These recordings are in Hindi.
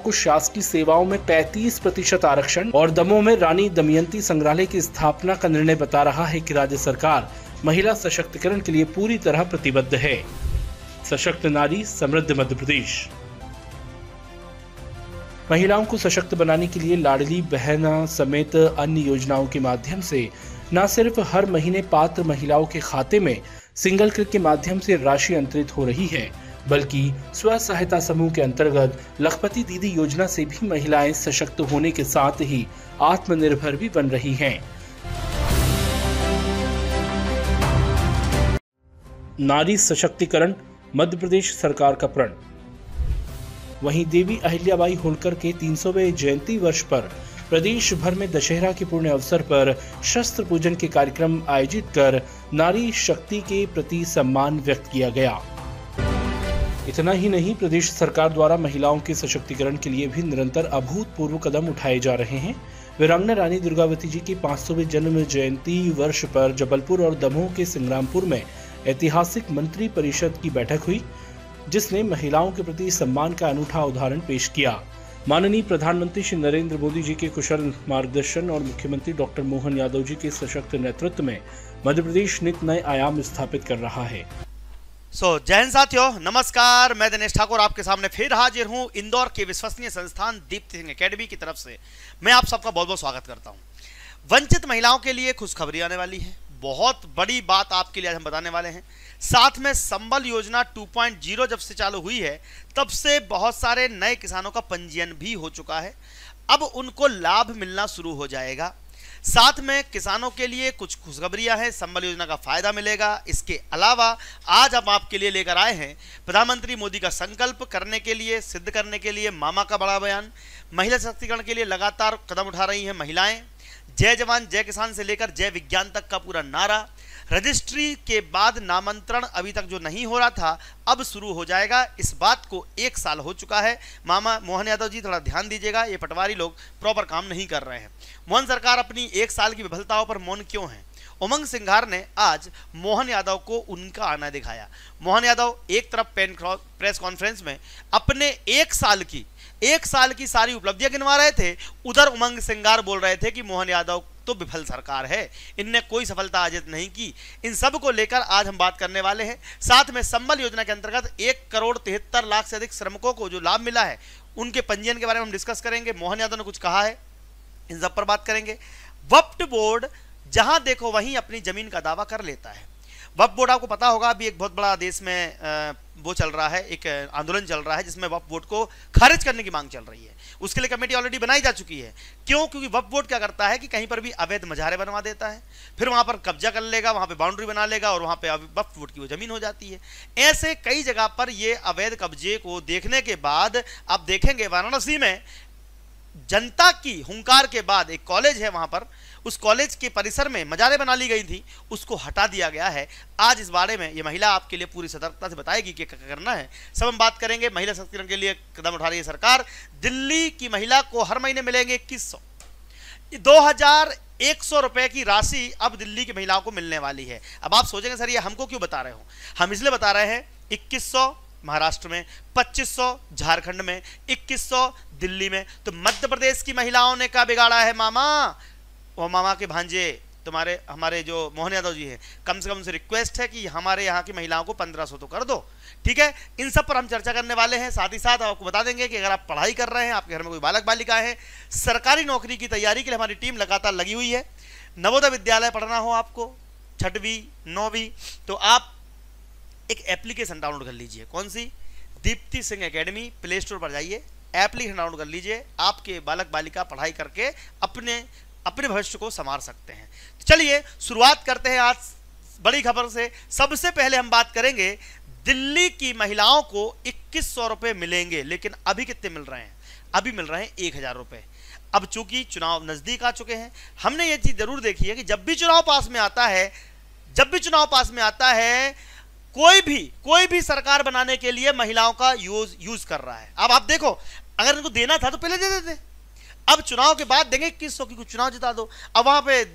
को शासकीय सेवाओं में 35% आरक्षण और दमोह में रानी दमयंती संग्रहालय की स्थापना का निर्णय बता रहा है कि राज्य सरकार महिला सशक्तिकरण के लिए पूरी तरह प्रतिबद्ध है। सशक्त नारी समृद्ध मध्य प्रदेश। महिलाओं को सशक्त बनाने के लिए लाडली बहना समेत अन्य योजनाओं के माध्यम से न सिर्फ हर महीने पात्र महिलाओं के खाते में सिंगल क्लिक के माध्यम से राशि अंतरित हो रही है, बल्कि स्व सहायता समूह के अंतर्गत लखपति दीदी योजना से भी महिलाएं सशक्त होने के साथ ही आत्मनिर्भर भी बन रही हैं। नारी सशक्तिकरण मध्य प्रदेश सरकार का प्रण। वहीं देवी अहिल्याबाई होलकर के 300वें जयंती वर्ष पर प्रदेश भर में दशहरा के पुण्य अवसर पर शस्त्र पूजन के कार्यक्रम आयोजित कर नारी शक्ति के प्रति सम्मान व्यक्त किया गया। इतना ही नहीं, प्रदेश सरकार द्वारा महिलाओं के सशक्तिकरण के लिए भी निरंतर अभूतपूर्व कदम उठाए जा रहे हैं। वीरांगना रानी दुर्गावती जी की 500वें जन्म जयंती वर्ष पर जबलपुर और दमोह के संग्रामपुर में ऐतिहासिक मंत्री परिषद की बैठक हुई, जिसने महिलाओं के प्रति सम्मान का अनूठा उदाहरण पेश किया। माननीय प्रधानमंत्री श्री नरेंद्र मोदी जी के कुशल मार्गदर्शन और मुख्यमंत्री डॉक्टर मोहन यादव जी के सशक्त नेतृत्व में मध्य प्रदेश नित नए आयाम स्थापित कर रहा है। जय हिंद साथियों, नमस्कार। मैं दिनेश ठाकुर आपके सामने फिर हाजिर हूं इंदौर के विश्वसनीय संस्थान दीप्ति सिंह एकेडमी की तरफ से। मैं आप सबका बहुत बहुत स्वागत करता हूं। वंचित महिलाओं के लिए खुशखबरी आने वाली है। बहुत बड़ी बात आपके लिए आज हम बताने वाले हैं। साथ में संबल योजना 2.0 जब से चालू हुई है तब से बहुत सारे नए किसानों का पंजीयन भी हो चुका है। अब उनको लाभ मिलना शुरू हो जाएगा। साथ में किसानों के लिए कुछ खुशखबरियां हैं, संबल योजना का फायदा मिलेगा। इसके अलावा आज हम आपके लिए लेकर आए हैं प्रधानमंत्री मोदी का संकल्प करने के लिए, सिद्ध करने के लिए मामा का बड़ा बयान। महिला सशक्तिकरण के लिए लगातार कदम उठा रही हैं महिलाएं। जय जवान जय किसान से लेकर जय विज्ञान तक का पूरा नारा। रजिस्ट्री के बाद नामांतरण अभी तक जो नहीं हो रहा था अब शुरू हो जाएगा। इस बात को 1 साल हो चुका है। मामा मोहन यादव जी थोड़ा ध्यान दीजिएगा, ये पटवारी लोग प्रॉपर काम नहीं कर रहे हैं। मोहन सरकार अपनी 1 साल की विफलताओं पर मौन क्यों है? उमंग सिंघार ने आज मोहन यादव को उनका आना दिखाया। मोहन यादव एक तरफ प्रेस कॉन्फ्रेंस में अपने 1 साल की सारी उपलब्धियां गिनवा रहे थे, उधर उमंग सिंघार बोल रहे थे कि मोहन यादव तो विफल सरकार है, इनने कोई सफलता अर्जित नहीं की। इन सब को लेकर आज हम बात करने वाले हैं। साथ में संबल योजना के अंतर्गत 1,73,00,000 से अधिक श्रमिकों को जो लाभ मिला है उनके पंजीयन के बारे में हम डिस्कस करेंगे। मोहन यादव ने कुछ कहा है, इन सब पर बात करेंगे। वक्फ बोर्ड जहां देखो वहीं अपनी जमीन का दावा कर लेता है। वक्फ बोर्ड आपको पता होगा अभी एक बहुत बड़ा देश में वो चल रहा है, एक आंदोलन चल रहा है जिसमें वक्फ बोर्ड को खारिज करने की मांग चल रही है। उसके लिए कमेटी ऑलरेडी बनाई जा चुकी है। क्यों? क्योंकि वक्फ बोर्ड क्या करता है कि कहीं पर भी अवैध मजारे बनवा देता है, फिर वहां पर कब्जा कर लेगा, वहां पे बाउंड्री बना लेगा और वहां पे वक्फ बोर्ड की वो जमीन हो जाती है। ऐसे कई जगह पर ये अवैध कब्जे को देखने के बाद आप देखेंगे वाराणसी में जनता की हुंकार के बाद एक कॉलेज है, वहां पर उस कॉलेज के परिसर में मजारे बना ली गई थी, उसको हटा दिया गया है। आज इस बारे में ये महिला आपके लिए पूरी सतर्कता से बताएगी कि क्या करना है। सब हम बात करेंगे। महिला सशक्तिकरण के लिए कदम उठा रही है सरकार। दिल्ली की महिला को हर महीने मिलेंगे 2100, 2100 रुपए की राशि अब दिल्ली की महिलाओं को मिलने वाली है। अब आप सोचेंगे सर ये हमको क्यों बता रहे हो? हम इसलिए बता रहे हैं 2100 महाराष्ट्र में, 2500 झारखंड में, 2100 दिल्ली में। तो मध्य प्रदेश की महिलाओं ने क्या बिगाड़ा है मामा? वो मामा के भांजे हमारे जो मोहन यादव जी हैं, कम से कम उनसे रिक्वेस्ट है कि हमारे यहाँ की महिलाओं को 1500 तो कर दो। ठीक है, इन सब पर हम चर्चा करने वाले हैं। साथ ही साथ आपको बता देंगे कि अगर आप पढ़ाई कर रहे हैं, आपके घर में कोई बालक बालिका है, सरकारी नौकरी की तैयारी के लिए हमारी टीम लगातार लगी हुई है। नवोदय विद्यालय पढ़ना हो आपको 6वीं 9वीं, तो आप एक एप्लीकेशन डाउनलोड कर लीजिए। कौन सी? Dipti Singh academy. Play store पर जाइए, एप्लीकेशन डाउनलोड कर लीजिए। आपके बालक बालिका पढ़ाई करके अपने भविष्य को संवार सकते हैं। तो चलिए शुरुआत करते हैं आज बड़ी खबर से। सबसे पहले हम बात करेंगे दिल्ली की महिलाओं को 2100 रुपए मिलेंगे, लेकिन अभी कितने मिल रहे हैं? अभी मिल रहे हैं 1000 रुपए। अब चूंकि चुनाव नजदीक आ चुके हैं, हमने ये चीज जरूर देखी है कि जब भी चुनाव पास में आता है कोई भी सरकार बनाने के लिए महिलाओं का यूज कर रहा है। अब आप देखो, अगर इनको देना था तो पहले दे देते, अब चुनाव के बाद देंगे 2100 की, कुछ चुनाव जिता दो। अब वहां पे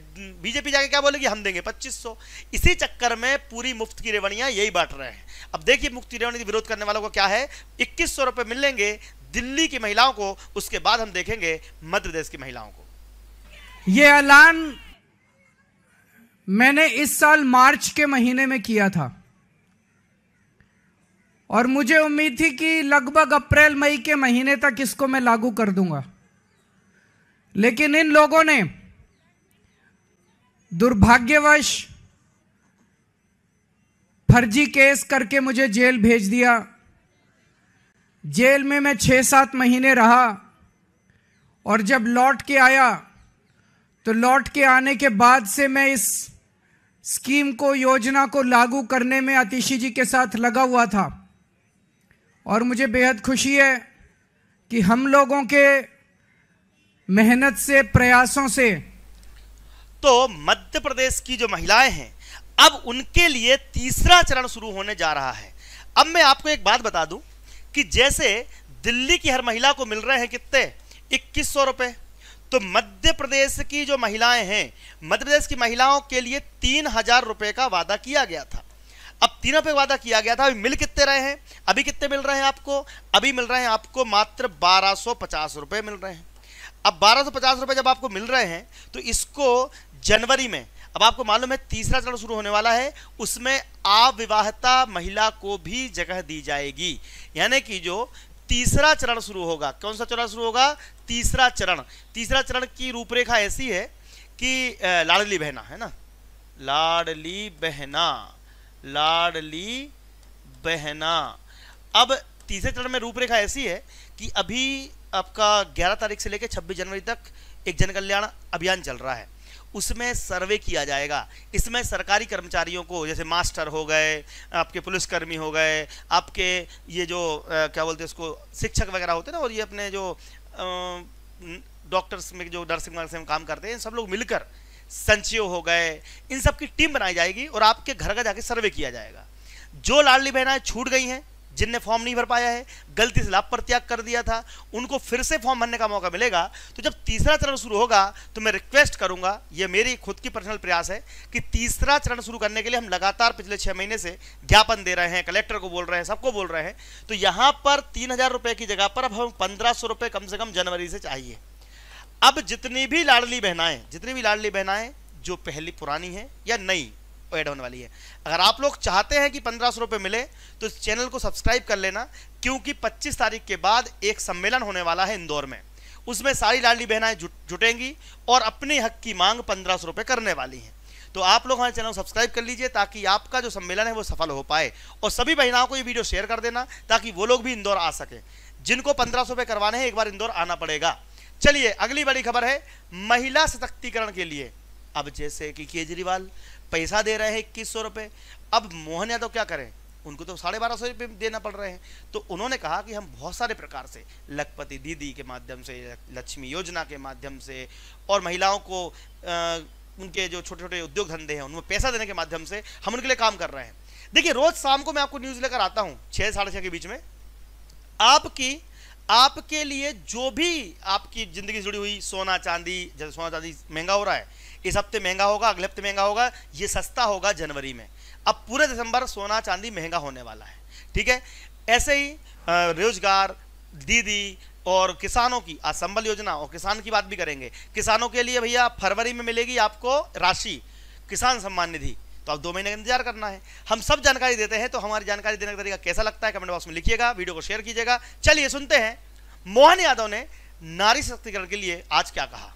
बीजेपी जाके क्या बोलेगी? हम देंगे 2500। इसी चक्कर में पूरी मुफ्त की रेवड़ियां यही बांट रहे हैं। अब देखिए मुफ्त की रेवड़ी विरोध करने वालों को क्या है, 2100 रुपए मिलेंगे दिल्ली की महिलाओं को, उसके बाद हम देखेंगे मध्य प्रदेश की महिलाओं को। ये ऐलान मैंने इस साल मार्च के महीने में किया था और मुझे उम्मीद थी कि लगभग अप्रैल मई के महीने तक इसको मैं लागू कर दूंगा, लेकिन इन लोगों ने दुर्भाग्यवश फर्जी केस करके मुझे जेल भेज दिया। जेल में मैं 6-7 महीने रहा और जब लौट के आया तो लौट के आने के बाद से मैं इस स्कीम को, योजना को लागू करने में आतिशी जी के साथ लगा हुआ था और मुझे बेहद खुशी है कि हम लोगों के मेहनत से, प्रयासों से तो मध्य प्रदेश की जो महिलाएं हैं अब उनके लिए तीसरा चरण शुरू होने जा रहा है। अब मैं आपको एक बात बता दूं कि जैसे दिल्ली की हर महिला को मिल रहे हैं कितने 2100 रुपए, तो मध्य प्रदेश की जो महिलाएं हैं, मध्य प्रदेश की महिलाओं के लिए 3000 रुपए का वादा किया गया था। अब 3 रुपए वादा किया गया था, अभी मिल कितने रहे हैं? अभी कितने मिल रहे हैं आपको? अभी मिल रहे हैं आपको मात्र 1250 रुपए मिल रहे हैं। अब 1250 रुपए जब आपको मिल रहे हैं तो इसको जनवरी में, अब आपको मालूम है तीसरा चरण शुरू होने वाला है, उसमें अविवाहिता महिला को भी जगह दी जाएगी। यानी कि जो तीसरा चरण शुरू होगा, कौन सा चरण शुरू होगा? तीसरा चरण। तीसरा चरण की रूपरेखा ऐसी है कि लाडली बहना है ना, लाडली बहना, लाडली बहना। अब तीसरे चरण में रूपरेखा ऐसी है कि अभी आपका 11 तारीख से लेकर 26 जनवरी तक एक जन कल्याण अभियान चल रहा है, उसमें सर्वे किया जाएगा। इसमें सरकारी कर्मचारियों को, जैसे मास्टर हो गए, आपके पुलिसकर्मी हो गए, आपके ये जो क्या बोलते हैं इसको, शिक्षक वगैरह होते हैं ना, और ये अपने जो डॉक्टर्स में जो नर्सिंग में काम करते हैं, सब लोग मिलकर संचयो हो गए, इन सब की टीम बनाई जाएगी और आपके घर का जाके सर्वे किया जाएगा। जो लाडली बहनाएं छूट गई हैं, जिनने फॉर्म नहीं भर पाया है, गलती से लाभ प्रत्याग कर दिया था, उनको फिर से फॉर्म भरने का मौका मिलेगा। तो जब तीसरा चरण शुरू होगा तो मैं रिक्वेस्ट करूंगा, ये मेरी खुद की पर्सनल प्रयास है कि तीसरा चरण शुरू करने के लिए हम लगातार पिछले 6 महीने से ज्ञापन दे रहे हैं, कलेक्टर को बोल रहे हैं, सबको बोल रहे हैं। तो यहां पर 3000 रुपए की जगह पर अब हम 1500 रुपए कम से कम जनवरी से चाहिए। अब जितनी भी लाडली बहनाएं जो पहली पुरानी है या नई ऐड होने वाली है, अगर आप लोग चाहते हैं कि 1500 रुपए मिले तो इस चैनल को सब्सक्राइब कर लेना, क्योंकि 25 तारीख के बाद एक सम्मेलन होने वाला है इंदौर में, उसमें सारी लाडली बहनाएं जुटेंगी और अपने हक की मांग 1500 रुपए करने वाली हैं। तो आप लोग हमारे चैनल को सब्सक्राइब कर लीजिए ताकि आपका जो सम्मेलन है वो सफल हो पाए, और सभी बहनाओं को ये वीडियो शेयर कर देना ताकि वो लोग भी इंदौर आ सके। जिनको 1500 रुपए करवाने हैं एक बार इंदौर आना पड़ेगा। चलिए अगली बड़ी खबर है महिला सशक्तिकरण के लिए। अब जैसे कि केजरीवाल पैसा दे रहे हैं 2100 रुपए, अब मोहन यादव क्या करें, उनको तो 1250 रुपये देना पड़ रहे हैं। तो उन्होंने कहा कि हम बहुत सारे प्रकार से लखपति दीदी के माध्यम से, लक्ष्मी योजना के माध्यम से, और महिलाओं को उनके जो छोटे छोटे उद्योग धंधे हैं उनमें पैसा देने के माध्यम से हम उनके लिए काम कर रहे हैं। देखिए रोज शाम को मैं आपको न्यूज़ लेकर आता हूँ 6 साढ़े 6 के बीच में, आपके लिए जो भी आपकी जिंदगी जुड़ी हुई सोना चांदी, जैसे सोना चांदी महंगा हो रहा है, इस हफ्ते महंगा होगा, अगले हफ्ते महंगा होगा, ये सस्ता होगा जनवरी में। अब पूरे दिसंबर सोना चांदी महंगा होने वाला है, ठीक है। ऐसे ही रोजगार, दीदी और किसानों की आज संबल योजना, और किसान की बात भी करेंगे। किसानों के लिए भैया फरवरी में मिलेगी आपको राशि, किसान सम्मान निधि, तो अब 2 महीने का इंतजार करना है। हम सब जानकारी देते हैं, तो हमारी जानकारी देने का तरीका कैसा लगता है कमेंट बॉक्स में लिखिएगा, वीडियो को शेयर कीजिएगा। चलिए सुनते हैं मोहन यादव ने नारी सशक्तिकरण के लिए आज क्या कहा।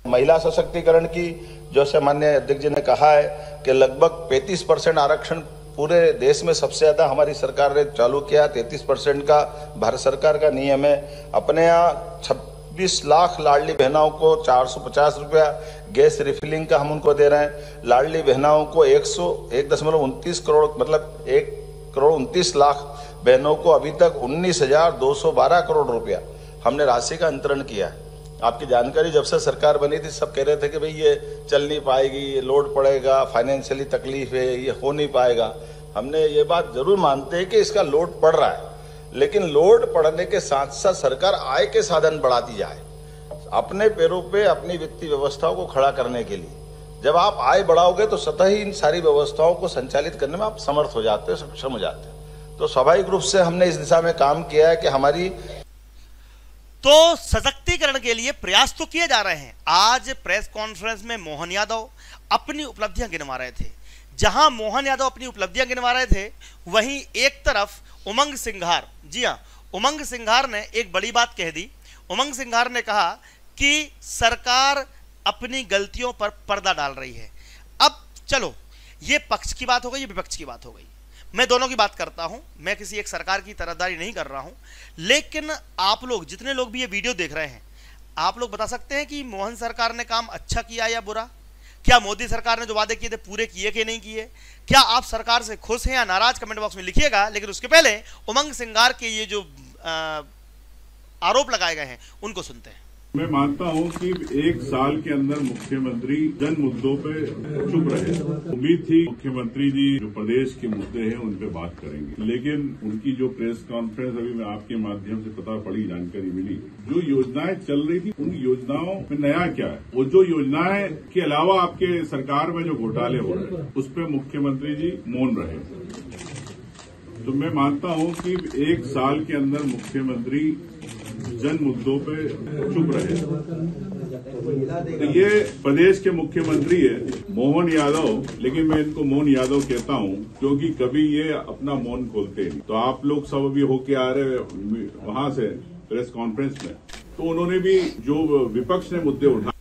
महिला सशक्तिकरण की जो सामान्य अध्यक्ष जी ने कहा है कि लगभग 35% आरक्षण पूरे देश में सबसे ज्यादा हमारी सरकार ने चालू किया। 33% का भारत सरकार का नियम है। अपने यहाँ 26 लाख लाडली बहनाओं को 450 रुपया गैस रिफिलिंग का हम उनको दे रहे हैं। लाडली बहनाओं को 1.29 करोड़ मतलब 1.29 लाख बहनों को अभी तक 19,212 करोड़ रुपया हमने राशि का अंतरण किया है। आपकी जानकारी, जब से सरकार बनी थी सब कह रहे थे कि भाई ये चल नहीं पाएगी, ये लोड पड़ेगा, फाइनेंशियली तकलीफ है, ये हो नहीं पाएगा। हमने ये बात जरूर मानते हैं कि इसका लोड पड़ रहा है, लेकिन लोड पड़ने के साथ साथ सरकार आय के साधन बढ़ाती जाए अपने पैरों पे अपनी वित्तीय व्यवस्थाओं को खड़ा करने के लिए। जब आप आय बढ़ाओगे तो स्वतः ही इन सारी व्यवस्थाओं को संचालित करने में आप समर्थ हो जाते हैं, सक्षम हो जाते हैं। तो स्वाभाविक रूप से हमने इस दिशा में काम किया है कि हमारी तो सशक्तिकरण के लिए प्रयास तो किए जा रहे हैं। आज प्रेस कॉन्फ्रेंस में मोहन यादव अपनी उपलब्धियां गिनवा रहे थे। जहां मोहन यादव अपनी उपलब्धियां गिनवा रहे थे, वहीं एक तरफ उमंग सिंघार, जी हां, उमंग सिंघार ने एक बड़ी बात कह दी। उमंग सिंघार ने कहा कि सरकार अपनी गलतियों पर पर्दा डाल रही है। अब चलो, ये पक्ष की बात हो गई, ये विपक्ष की बात हो गई। मैं दोनों की बात करता हूं। मैं किसी एक सरकार की तरफदारी नहीं कर रहा हूं, लेकिन आप लोग, जितने लोग भी ये वीडियो देख रहे हैं, आप लोग बता सकते हैं कि मोहन सरकार ने काम अच्छा किया या बुरा? क्या मोदी सरकार ने जो वादे किए थे पूरे किए कि नहीं किए? क्या आप सरकार से खुश हैं या नाराज? कमेंट बॉक्स में लिखिएगा। लेकिन उसके पहले उमंग सिंघार के ये जो आरोप लगाए गए हैं उनको सुनते हैं। मैं मानता हूं कि एक साल के अंदर मुख्यमंत्री जन मुद्दों पे चुप रहे। उम्मीद थी मुख्यमंत्री जी जो प्रदेश के मुद्दे हैं उन पे बात करेंगे, लेकिन उनकी जो प्रेस कॉन्फ्रेंस अभी मैं आपके माध्यम से पता पड़ी, जानकारी मिली, जो योजनाएं चल रही थी उन योजनाओं में नया क्या है, वो जो योजनाएं के अलावा आपके सरकार में जो घोटाले हो रहे हैं उस पर मुख्यमंत्री जी मौन रहे। तो मैं मानता हूं कि एक साल के अंदर मुख्यमंत्री जन मुद्दों पे चुप रहे। तो ये प्रदेश के मुख्यमंत्री है मोहन यादव, लेकिन मैं इनको मोहन यादव कहता हूं क्योंकि कभी ये अपना मौन खोलते नहीं। तो आप लोग सब अभी होके आ रहे वहां से प्रेस कॉन्फ्रेंस में, तो उन्होंने भी जो विपक्ष ने मुद्दे उठाए।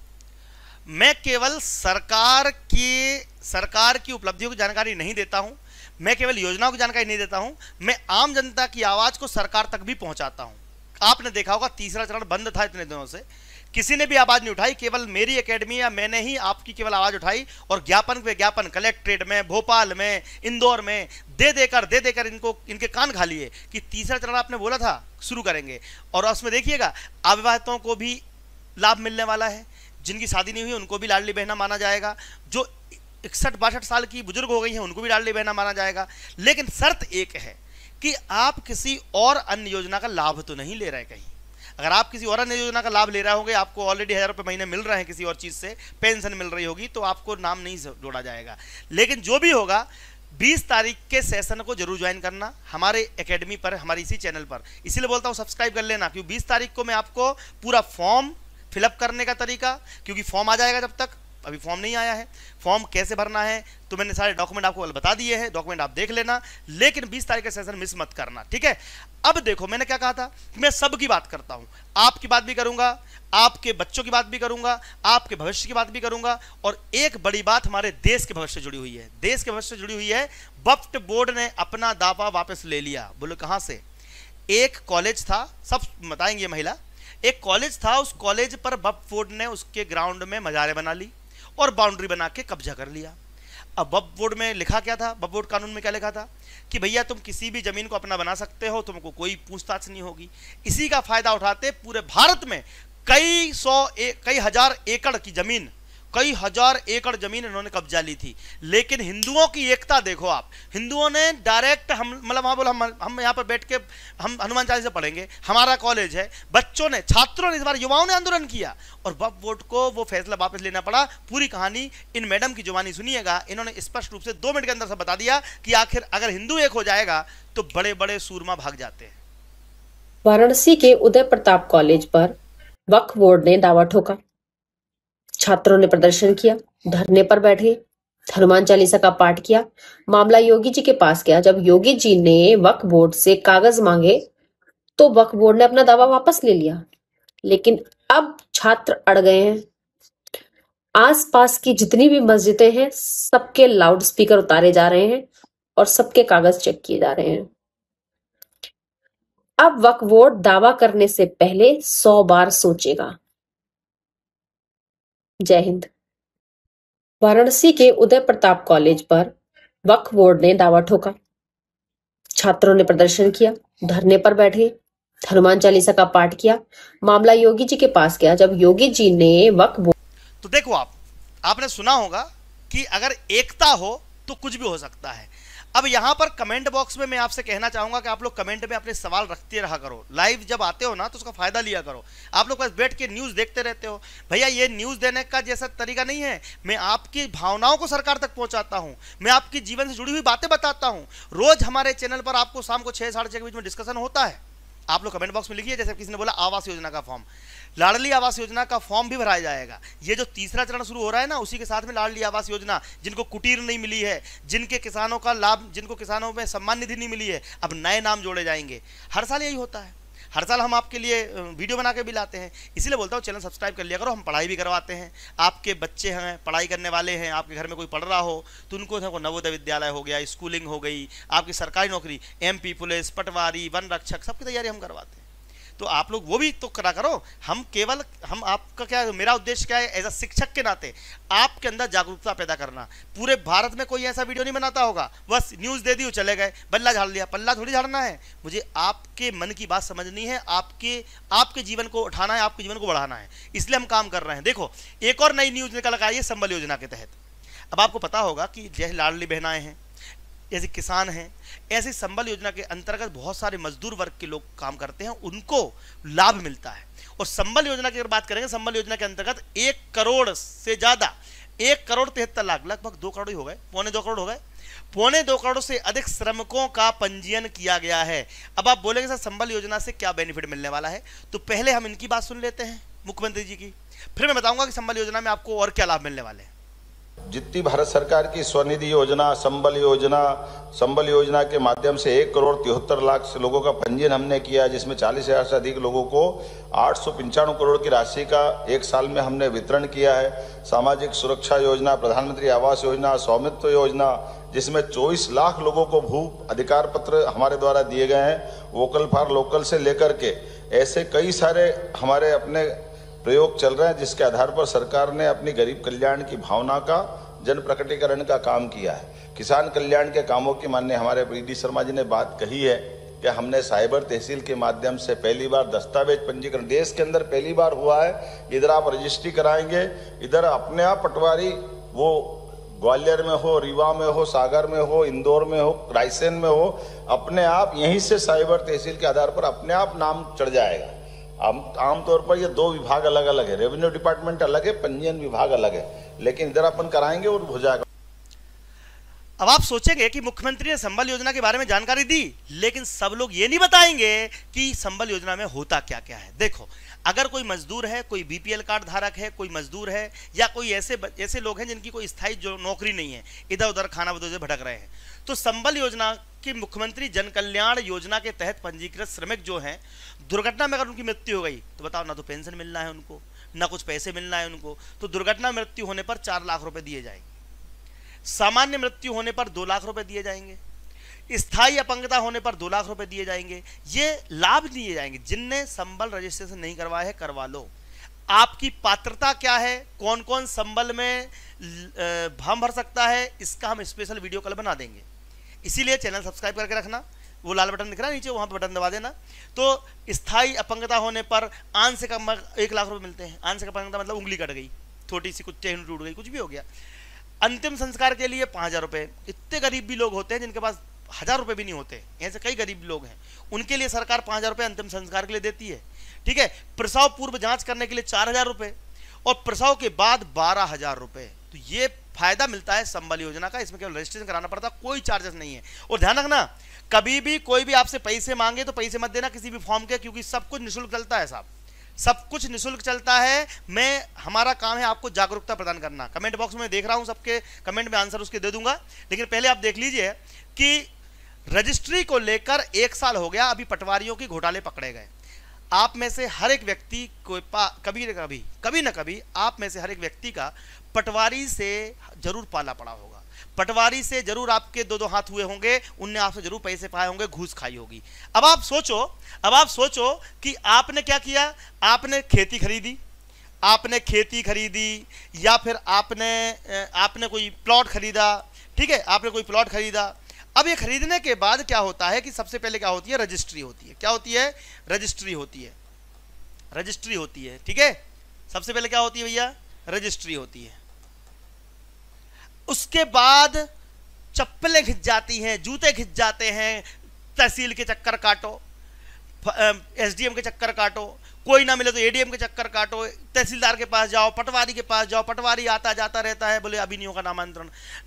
मैं केवल सरकार की उपलब्धियों की जानकारी नहीं देता हूं, मैं केवल योजनाओं की जानकारी नहीं देता हूं, मैं आम जनता की आवाज को सरकार तक भी पहुंचाता हूं। आपने देखा होगा तीसरा चरण बंद था इतने दिनों से, किसी ने भी आवाज नहीं उठाई। केवल मेरी एकेडमी या मैंने ही आपकी केवल आवाज उठाई और ज्ञापन पे ज्ञापन कलेक्ट्रेट में, भोपाल में, इंदौर में दे देकर इनके कान खा लिए कि तीसरा चरण आपने बोला था शुरू करेंगे। और उसमें देखिएगा अविवाहितों को भी लाभ मिलने वाला है, जिनकी शादी नहीं हुई उनको भी लाडली बहना माना जाएगा, जो 61-62 साल की बुजुर्ग हो गई हैं उनको भी लाडली बहना माना जाएगा। लेकिन शर्त एक है कि आप किसी और अन्य योजना का लाभ तो नहीं ले रहे कहीं। अगर आप किसी और अन्य योजना का लाभ ले रहे होंगे, आपको ऑलरेडी 1000 रुपये महीने मिल रहे हैं किसी और चीज़ से, पेंशन मिल रही होगी, तो आपको नाम नहीं जोड़ा जाएगा। लेकिन जो भी होगा 20 तारीख के सेशन को जरूर ज्वाइन करना हमारे एकेडमी पर, हमारे इसी चैनल पर। इसीलिए बोलता हूँ सब्सक्राइब कर लेना, क्योंकि 20 तारीख को मैं आपको पूरा फॉर्म फिलअप करने का तरीका, क्योंकि फॉर्म आ जाएगा, जब तक अभी फॉर्म नहीं आया है, फॉर्म कैसे भरना है तो मैंने सारे डॉक्यूमेंट आपको बता दिए हैं, डॉक्यूमेंट आप देख लेना। लेकिन 20 तारीख का सेशन मिस मत करना, ठीक है? अब देखो, मैंने क्या कहा था, मैं सबकी बात करता हूं, आपकी बात भी करूंगा, आपके बच्चों की बात भी करूंगा, आपके भविष्य की बात भी करूंगा। और एक बड़ी बात हमारे देश के भविष्य से जुड़ी हुई है, देश के भविष्य से जुड़ी हुई है। वक्फ बोर्ड ने अपना दावा वापस ले लिया। बोलो कहां से? एक कॉलेज था, सब बताएंगे महिला, एक कॉलेज था, उस कॉलेज पर वक्फ बोर्ड ने उसके ग्राउंड में मजारें बना ली और बाउंड्री बना के कब्जा कर लिया। अब वक्फ बोर्ड में लिखा क्या था, वक्फ बोर्ड कानून में क्या लिखा था कि भैया तुम किसी भी जमीन को अपना बना सकते हो, तुमको कोई पूछताछ नहीं होगी। इसी का फायदा उठाते पूरे भारत में कई हजार एकड़ की जमीन, कई हजार एकड़ जमीन इन्होंने कब्जा ली थी। लेकिन हिंदुओं की एकता देखो आप, हिंदुओं ने डायरेक्ट हम यहाँ पर बैठ के हम हनुमान चालीसा पढ़ेंगे, हमारा कॉलेज है, बच्चों ने, छात्रों ने, इस बार युवाओं ने आंदोलन किया और वक्फ बोर्ड को वो फैसला वापस लेना पड़ा। पूरी कहानी इन मैडम की जुबानी सुनिएगा, इन्होंने स्पष्ट रूप से 2 मिनट के अंदर से बता दिया कि आखिर अगर हिंदू एक हो जाएगा तो बड़े बड़े सूरमा भाग जाते हैं। वाराणसी के उदय प्रताप कॉलेज पर वक्फ बोर्ड ने दावा ठोका। छात्रों ने प्रदर्शन किया, धरने पर बैठे, हनुमान चालीसा का पाठ किया। मामला योगी जी के पास गया। जब योगी जी ने वक्फ बोर्ड से कागज मांगे तो वक्फ बोर्ड ने अपना दावा वापस ले लिया। लेकिन अब छात्र अड़ गए हैं। आसपास की जितनी भी मस्जिदें हैं सबके लाउड स्पीकर उतारे जा रहे हैं और सबके कागज चेक किए जा रहे हैं। अब वक्फ बोर्ड दावा करने से पहले 100 बार सोचेगा। जय हिंद। वाराणसी के उदय प्रताप कॉलेज पर वक्फ बोर्ड ने दावा ठोका। छात्रों ने प्रदर्शन किया, धरने पर बैठे, हनुमान चालीसा का पाठ किया। मामला योगी जी के पास गया। जब योगी जी ने वक्फ बोर्ड, तो देखो आपने सुना होगा कि अगर एकता हो तो कुछ भी हो सकता है। अब यहां पर कमेंट बॉक्स में मैं आपसे कहना चाहूंगा कि आप लोग कमेंट में अपने सवाल रखते रहा करो। लाइव जब आते हो ना तो उसका फायदा लिया करो। आप लोग बस बैठ के न्यूज़ देखते रहते हो, भैया ये न्यूज़ देने का जैसा तरीका नहीं है। मैं आपकी भावनाओं को सरकार तक पहुंचाता हूं, मैं आपके जीवन से जुड़ी हुई बातें बताता हूं। रोज हमारे चैनल पर आपको शाम को 6 साढ़े 6 के बीच में डिस्कशन होता है। आप लोग कमेंट बॉक्स में लिखिए। जैसे किसी ने बोला आवास योजना का फॉर्म, लाडली आवास योजना का फॉर्म भी भराया जाएगा। ये जो तीसरा चरण शुरू हो रहा है ना, उसी के साथ में लाडली आवास योजना, जिनको कुटीर नहीं मिली है, जिनके किसानों का लाभ, जिनको किसानों में सम्मान निधि नहीं मिली है, अब नए नाम जोड़े जाएंगे। हर साल यही होता है, हर साल हम आपके लिए वीडियो बना के भी लाते हैं। इसीलिए बोलता हूँ चैनल सब्सक्राइब कर लिया करो। हम पढ़ाई भी करवाते हैं, आपके बच्चे हैं पढ़ाई करने वाले हैं, आपके घर में कोई पढ़ रहा हो तो उनको नवोदय विद्यालय हो गया, स्कूलिंग हो गई, आपकी सरकारी नौकरी, MP पुलिस, पटवारी, वन रक्षक, सबकी तैयारी हम करवाते हैं। तो आप लोग वो भी तो करा करो। हम आपका क्या, मेरा उद्देश्य क्या है, एज अ शिक्षक के नाते आपके अंदर जागरूकता पैदा करना। पूरे भारत में कोई ऐसा वीडियो नहीं बनाता होगा, बस न्यूज़ दे दी चले गए, बल्ला झाड़ लिया। पल्ला थोड़ी झाड़ना है, मुझे आपके मन की बात समझनी है, आपके जीवन को उठाना है, आपके जीवन को बढ़ाना है, इसलिए हम काम कर रहे हैं। देखो एक और नई न्यूज़ निकल कर आई है संबल योजना के तहत। अब आपको पता होगा कि जैसे लाडली बहनाएं हैं, जैसे किसान हैं, ऐसे संबल योजना के अंतर्गत बहुत सारे मजदूर वर्ग के लोग काम करते हैं, उनको लाभ मिलता है। और संबल योजना की अगर बात करेंगे, संबल योजना के अंतर्गत 1 करोड़ से ज्यादा, 1 करोड़ 73 लाख, लगभग 2 करोड़ ही हो गए, पौने 2 करोड़ हो गए, पौने 2 करोड़ से अधिक श्रमिकों का पंजीयन किया गया है। अब आप बोलेंगे सर संबल योजना से क्या बेनिफिट मिलने वाला है, तो पहले हम इनकी बात सुन लेते हैं मुख्यमंत्री जी की, फिर मैं बताऊंगा कि संबल योजना में आपको और क्या लाभ मिलने वाले हैं। जितनी भारत सरकार की स्वनिधि योजना, संबल योजना के माध्यम से 1 करोड़ 73 लाख से लोगों का पंजीयन हमने किया, जिसमें 40,000 से अधिक लोगों को 895 करोड़ की राशि का 1 साल में हमने वितरण किया है। सामाजिक सुरक्षा योजना, प्रधानमंत्री आवास योजना, स्वामित्व योजना, जिसमें 24 लाख लोगों को भू अधिकार पत्र हमारे द्वारा दिए गए हैं। वोकल फॉर लोकल से लेकर के ऐसे कई सारे हमारे अपने प्रयोग चल रहे हैं, जिसके आधार पर सरकार ने अपनी गरीब कल्याण की भावना का जन प्रकटीकरण का काम किया है। किसान कल्याण के कामों की माननीय हमारे PD शर्मा जी ने बात कही है कि हमने साइबर तहसील के माध्यम से पहली बार दस्तावेज पंजीकरण देश के अंदर पहली बार हुआ है। इधर आप रजिस्ट्री कराएंगे, इधर अपने आप पटवारी, वो ग्वालियर में हो, रीवा में हो, सागर में हो, इंदौर में हो, रायसेन में हो, अपने आप यहीं से साइबर तहसील के आधार पर अपने आप नाम चढ़ जाएगा। आमतौर पर ये 2 विभाग अलग अलग है, रेवेन्यू डिपार्टमेंट अलग है, पंजीयन विभाग अलग है, लेकिन इधर अपन कराएंगे और हो जाएगा। अब आप सोचेंगे कि मुख्यमंत्री ने संबल योजना के बारे में जानकारी दी, लेकिन सब लोग ये नहीं बताएंगे कि संबल योजना में होता क्या क्या है। देखो, अगर कोई मजदूर है, कोई BPL कार्ड धारक है, कोई मजदूर है, या कोई ऐसे लोग हैं जिनकी कोई स्थायी जो नौकरी नहीं है, इधर उधर खाना बदों से भटक रहे हैं, तो संबल योजना की मुख्यमंत्री जन कल्याण योजना के तहत पंजीकृत श्रमिक जो हैं, दुर्घटना में अगर उनकी मृत्यु हो गई तो बताओ, ना तो पेंशन मिलना है उनको, ना कुछ पैसे मिलना है उनको, तो दुर्घटना मृत्यु होने पर 4 लाख रुपए दिए जाएंगे, सामान्य मृत्यु होने पर 2 लाख रुपए दिए जाएंगे, स्थायी अपंगता होने पर 2 लाख रुपए दिए जाएंगे। ये लाभ दिए जाएंगे। जिनने संबल रजिस्ट्रेशन नहीं करवाया है, करवा लो। आपकी पात्रता क्या है, कौन कौन संबल में फॉर्म भर सकता है, इसका हम स्पेशल वीडियो कल बना देंगे। इसीलिए चैनल सब्सक्राइब करके रखना, वो लाल बटन दिख रहा है नीचे, वहां पर बटन दबा देना। तो स्थायी अपंगता होने पर आंशिक 1 लाख रुपए मिलते हैं। आंशिक अपंगता मतलब उंगली कट गई, छोटी सी कुछ टहनी टूट गई, कुछ भी हो गया। अंतिम संस्कार के लिए 5,000 रुपए। इतने गरीब भी लोग होते हैं जिनके पास 1,000 रुपए भी नहीं होते, ऐसे कई गरीब लोग हैं, उनके लिए सरकार 5,000 रुपए अंतिम संस्कार के लिए देती है। ठीक है, प्रसव पूर्व जांच करने के लिए 4,000 रुपए और प्रसव के बाद 12,000 रुपए। तो ये फायदा मिलता है संबल योजना का। इसमें केवल रजिस्ट्रेशन कराना पड़ता, कोई चार्जेस नहीं है। और ध्यान रखना, कभी भी कोई भी आपसे पैसे मांगे तो पैसे मत देना किसी भी फॉर्म के, क्योंकि सब कुछ निःशुल्क चलता है साहब, सब कुछ निःशुल्क चलता है। हमारा काम है आपको जागरूकता प्रदान करना। कमेंट बॉक्स में देख रहा हूं, सबके कमेंट में आंसर उसके दे दूंगा, लेकिन पहले आप देख लीजिए कि रजिस्ट्री को लेकर 1 साल हो गया, अभी पटवारियों के घोटाले पकड़े गए। आप में से हर एक व्यक्ति को कभी ना कभी आप में से हर एक व्यक्ति का पटवारी से जरूर पाला पड़ा होगा, पटवारी से जरूर आपके 2-2 हाथ हुए होंगे, उनने आपसे जरूर पैसे पाए होंगे, घूस खाई होगी। अब आप सोचो कि आपने क्या किया, आपने खेती खरीदी या फिर आपने कोई प्लॉट खरीदा। ठीक है, आपने कोई प्लॉट खरीदा। अब ये खरीदने के बाद क्या होता है कि सबसे पहले क्या होती है, रजिस्ट्री होती है। क्या होती है, रजिस्ट्री होती है। ठीक है, सबसे पहले क्या होती है भैया, रजिस्ट्री होती है। उसके बाद चप्पलें खिंच जाती हैं, जूते खिंच जाते हैं, तहसील के चक्कर काटो, SDM के चक्कर काटो, कोई ना मिले तो ADM के चक्कर काटो, तहसीलदार के पास जाओ, पटवारी के पास जाओ, पटवारी आता जाता रहता है, बोले अभी नहीं होगा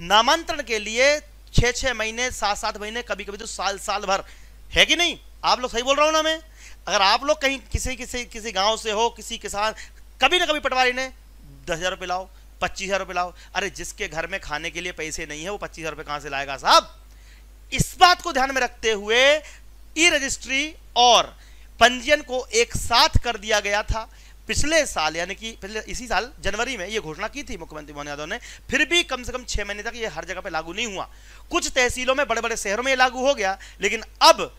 नामांतरण के लिए 6-6 महीने, 7-7 महीने, कभी कभी तो साल भर, है कि नहीं? आप लोग सही बोल रहा हूं ना मैं? अगर आप लोग कहीं किसी गांव से हो, किसी किसान, कभी ना कभी पटवारी ने 10,000 रुपये लाओ, 25,000 रुपये लाओ, अरे जिसके घर में खाने के लिए पैसे नहीं है वो 25,000 रुपये कहां से लाएगा साहब। इस बात को ध्यान में रखते हुए ई रजिस्ट्री और पंजीयन को एक साथ कर दिया गया था पिछले साल, यानी कि पिछले इसी साल जनवरी में ये घोषणा की थी मुख्यमंत्री मोहन यादव ने। फिर भी कम से कम 6 महीने तक ये हर जगह पे लागू नहीं हुआ। कुछ तहसीलों में, बड़े बड़े शहरों में ये लागू हो गया, लेकिन अब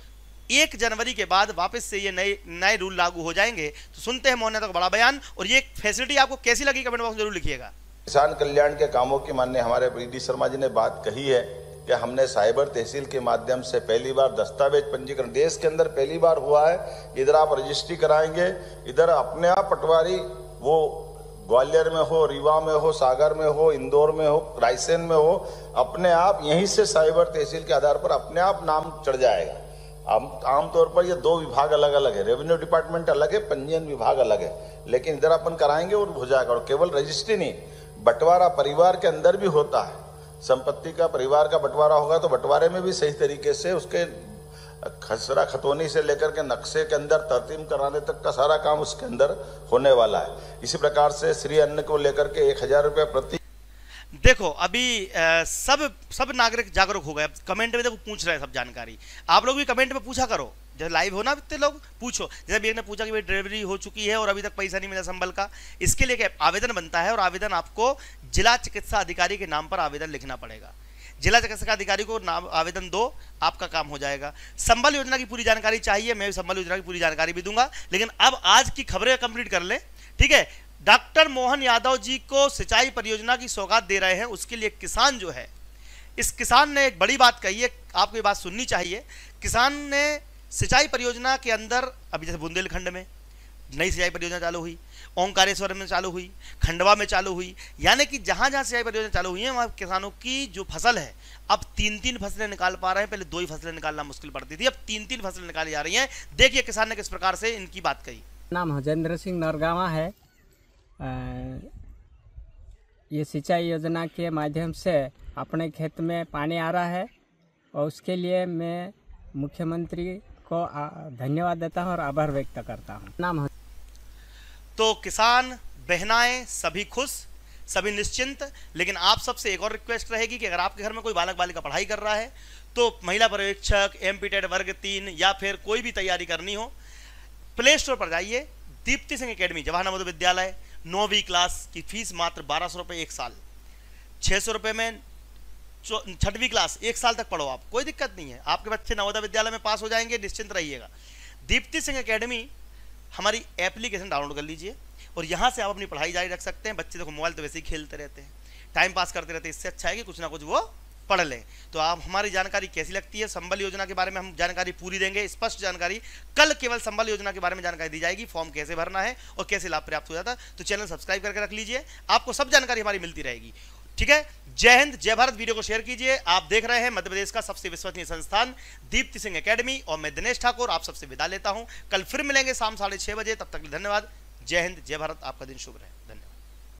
1 जनवरी के बाद वापस से ये नए रूल लागू हो जाएंगे। तो सुनते हैं मोहन यादव का बड़ा बयान, और ये फैसिलिटी आपको कैसी लगी कमेंट बॉक्स में जरूर लिखिएगा। किसान कल्याण के कामों की माननीय हमारे प्रीति शर्मा जी ने बात कही है कि हमने साइबर तहसील के माध्यम से पहली बार दस्तावेज पंजीकरण देश के अंदर पहली बार हुआ है। इधर आप रजिस्ट्री कराएंगे, इधर अपने आप पटवारी, वो ग्वालियर में हो, रीवा में हो, सागर में हो, इंदौर में हो, रायसेन में हो, अपने आप यहीं से साइबर तहसील के आधार पर अपने आप नाम चढ़ जाएगा। आमतौर पर ये 2 विभाग अलग अलग है, रेवेन्यू डिपार्टमेंट अलग है, पंजीयन विभाग अलग है, लेकिन इधर अपन कराएंगे और हो जाएगा। और केवल रजिस्ट्री नहीं, बंटवारा परिवार के अंदर भी होता है। संपत्ति का, परिवार का बंटवारा होगा तो बंटवारे में भी सही तरीके से उसके खसरा खतौनी से लेकर के नक्शे के अंदर तरतीब कराने तक का सारा काम उसके अंदर होने वाला है। इसी प्रकार से श्री अन्न को लेकर के 1,000 रुपये प्रति। देखो अभी सब नागरिक जागरूक हो गए। कमेंट में देखो पूछ रहे हैं सब जानकारी, आप लोग भी कमेंट में पूछा करो, जैसे लाइव हो ना इतने लोग पूछो। जैसे एक ने पूछा कि भाई डिलीवरी हो चुकी है और अभी तक पैसा नहीं मिला संबल का, इसके लिए आवेदन बनता है, और आवेदन आपको जिला चिकित्सा अधिकारी के नाम पर आवेदन लिखना पड़ेगा। जिला चिकित्सा अधिकारी को नाम आवेदन दो, आपका काम हो जाएगा। संबल योजना की पूरी जानकारी चाहिए, मैं संबल योजना की पूरी जानकारी भी दूंगा, लेकिन अब आज की खबरें कंप्लीट कर ले, ठीक है। डॉक्टर मोहन यादव जी को सिंचाई परियोजना की सौगात दे रहे हैं, उसके लिए किसान जो है, इस किसान ने एक बड़ी बात कही है, आपको ये बात सुननी चाहिए। किसान ने सिंचाई परियोजना के अंदर, अभी जैसे बुंदेलखंड में नई सिंचाई परियोजना चालू हुई, ओंकारेश्वर में चालू हुई, खंडवा में चालू हुई, यानी कि जहां जहां सिंचाई परियोजना चालू हुई है वहां किसानों की जो फसल है अब 3-3 फसलें निकाल पा रहे हैं। पहले 2 ही फसलें निकालना मुश्किल पड़ती थी, अब 3-3 फसलें निकाली जा रही हैं। देखिए किसान ने किस प्रकार से इनकी बात कही। नाम हजेंद्र सिंह नरगावा है। ये सिंचाई योजना के माध्यम से अपने खेत में पानी आ रहा है, और उसके लिए मैं मुख्यमंत्री को धन्यवाद देता हूँ और आभार व्यक्त करता हूँ। नाम तो किसान बहनाएं सभी खुश, सभी निश्चिंत, लेकिन आप सबसे एक और रिक्वेस्ट रहेगी कि अगर आपके घर में कोई बालक बालिका पढ़ाई कर रहा है तो महिला पर्यवेक्षक, एमपीटेड वर्ग 3 या फिर कोई भी तैयारी करनी हो, प्ले स्टोर पर जाइए, दीप्ति सिंह एकेडमी जवाहर नवोदय विद्यालय 9वीं क्लास की फीस मात्र 1200 रुपये 1 साल, 600 रुपये में 6वीं क्लास 1 साल तक पढ़ो आप, कोई दिक्कत नहीं है, आपके बच्चे नवोदय विद्यालय में पास हो जाएंगे, निश्चिंत रहिएगा। दीप्ति सिंह एकेडमी हमारी एप्लीकेशन डाउनलोड कर लीजिए और यहाँ से आप अपनी पढ़ाई जारी रख सकते हैं। बच्चे देखो मोबाइल तो वैसे ही खेलते रहते हैं, टाइम पास करते रहते हैं, इससे अच्छा है कि कुछ ना कुछ वो पढ़ लें। तो आप हमारी जानकारी कैसी लगती है, संबल योजना के बारे में हम जानकारी पूरी देंगे, स्पष्ट जानकारी। कल केवल संबल योजना के बारे में जानकारी दी जाएगी, फॉर्म कैसे भरना है और कैसे लाभ प्राप्त हो जाता है। तो चैनल सब्सक्राइब करके रख लीजिए, आपको सब जानकारी हमारी मिलती रहेगी, ठीक है। जय हिंद, जय भारत। वीडियो को शेयर कीजिए। आप देख रहे हैं मध्य प्रदेश का सबसे विश्वसनीय संस्थान दीप्ति सिंह एकेडमी, और मैं दिनेश ठाकुर आप सबसे विदा लेता हूं। कल फिर मिलेंगे शाम 6:30 बजे, तब तक धन्यवाद। जय हिंद, जय भारत। आपका दिन शुभ रहे। धन्यवाद।